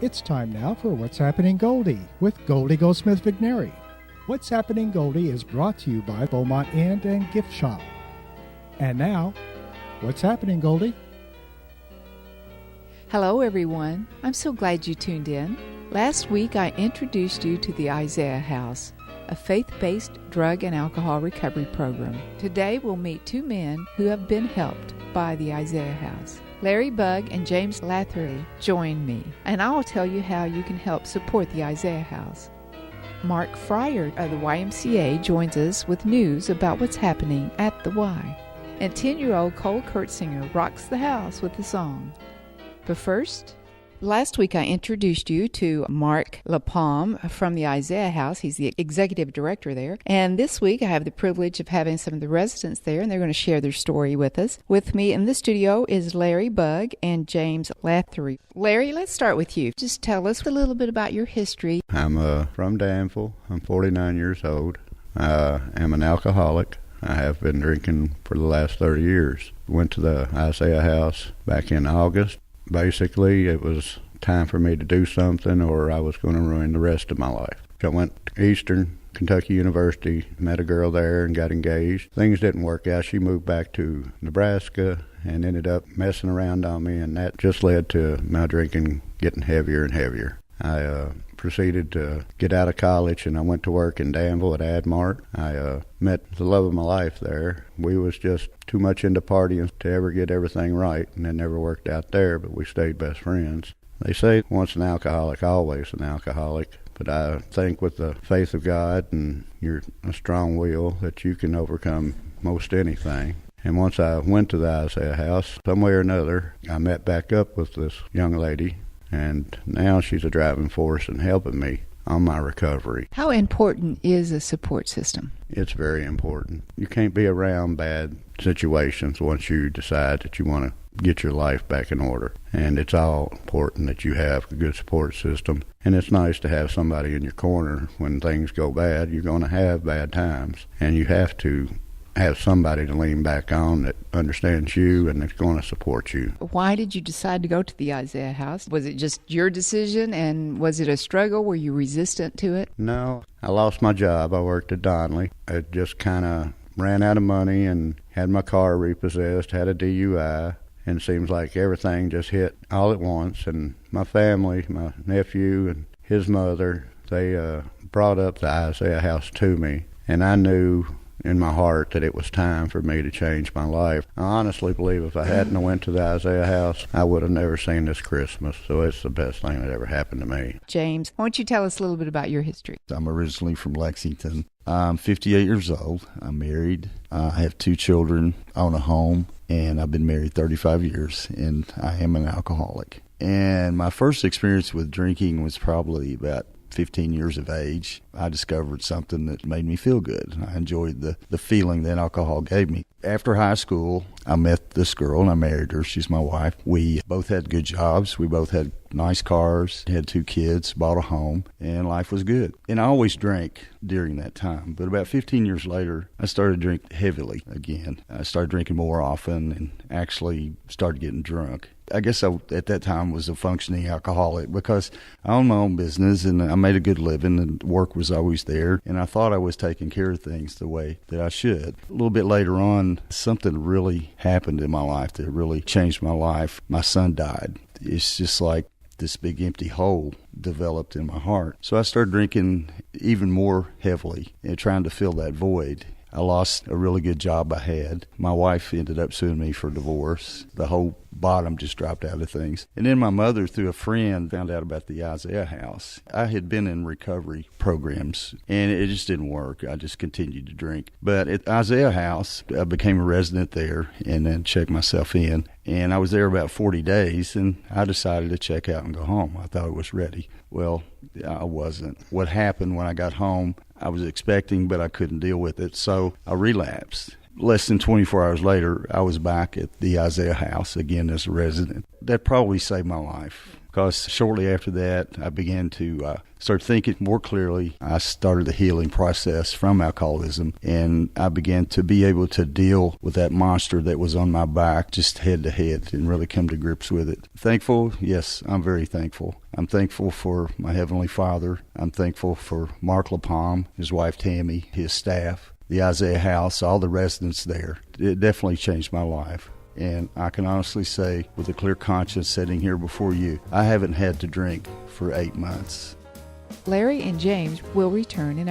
It's time now for What's Happening Goldie with Goldie Goldsmith-Vigneri. What's Happening Goldie is brought to you by Beaumont Inn and Gift Shop. And now, What's Happening Goldie? Hello everyone, I'm so glad you tuned in. Last week I introduced you to the Isaiah House, a faith-based drug and alcohol recovery program. Today we'll meet two men who have been helped by the Isaiah House. Larry Bugg and James Lathery join me, and I'll tell you how you can help support the Isaiah House. Mark Fryer of the YMCA joins us with news about what's happening at the Y. And 10-year-old Cole Kurtzinger rocks the house with a song. But first, last week I introduced you to Mark LaPalme from the Isaiah House. He's the executive director there. And this week I have the privilege of having some of the residents there, and they're going to share their story with us. With me in the studio is Larry Bugg and James Lathery. Larry, let's start with you. Just tell us a little bit about your history. I'm from Danville. I'm 49 years old. I am an alcoholic. I have been drinking for the last 30 years. Went to the Isaiah House back in August. Basically, it was time for me to do something or I was going to ruin the rest of my life. I went to Eastern Kentucky University, met a girl there and got engaged. Things didn't work out. She moved back to Nebraska and ended up messing around on me, and that just led to my drinking getting heavier and heavier. I proceeded to get out of college, and I went to work in Danville at AdMart. I met the love of my life there. We was just too much into partying to ever get everything right, and it never worked out there, but we stayed best friends. They say once an alcoholic, always an alcoholic, but I think with the faith of God and a strong will that you can overcome most anything. And once I went to the Isaiah House, some way or another, I met back up with this young lady, and now she's a driving force in helping me on my recovery. How important is a support system? It's very important. You can't be around bad situations once you decide that you want to get your life back in order. And it's all important that you have a good support system. And it's nice to have somebody in your corner when things go bad. You're going to have bad times, and you have to have somebody to lean back on that understands you and that's going to support you. Why did you decide to go to the Isaiah House? Was it just your decision, and was it a struggle? Were you resistant to it? No. I lost my job. I worked at Donnelly. I just kind of ran out of money and had my car repossessed, had a DUI, and it seems like everything just hit all at once. And my family, my nephew and his mother, they brought up the Isaiah House to me, and I knew in my heart that it was time for me to change my life. I honestly believe if I hadn't went to the Isaiah House, I would have never seen this Christmas. So it's the best thing that ever happened to me. James, why don't you tell us a little bit about your history? I'm originally from Lexington. I'm 58 years old. I'm married. I have 2 children, own a home, and I've been married 35 years, and I am an alcoholic. And my first experience with drinking was probably about 15 years of age. I discovered something that made me feel good. I enjoyed the feeling that alcohol gave me. After high school, I met this girl and I married her. She's my wife. We both had good jobs. We both had nice cars, had 2 kids, bought a home, and life was good. And I always drank during that time. But about 15 years later, I started drinking heavily again. I started drinking more often and actually started getting drunk. I guess I, at that time, was a functioning alcoholic because I owned my own business and I made a good living and work was always there. And I thought I was taking care of things the way that I should. A little bit later on, something really happened in my life that really changed my life. My son died. It's just like this big empty hole developed in my heart. So I started drinking even more heavily and trying to fill that void. I lost a really good job I had. My wife ended up suing me for divorce. The whole bottom just dropped out of things. And then my mother, through a friend, found out about the Isaiah House. I had been in recovery programs, and it just didn't work. I just continued to drink. But at Isaiah House, I became a resident there and then checked myself in. And I was there about 40 days, and I decided to check out and go home. I thought I was ready. Well, I wasn't. What happened when I got home, I was expecting, but I couldn't deal with it, so I relapsed. Less than 24 hours later, I was back at the Isaiah House again as a resident. That probably saved my life, because shortly after that, I began to start thinking more clearly. I started the healing process from alcoholism, and I began to be able to deal with that monster that was on my back just head to head and really come to grips with it. Thankful? Yes, I'm very thankful. I'm thankful for my Heavenly Father. I'm thankful for Mark LaPalm, his wife Tammy, his staff, the Isaiah House, all the residents there. It definitely changed my life. And I can honestly say, with a clear conscience sitting here before you, I haven't had to drink for 8 months. Larry and James will return in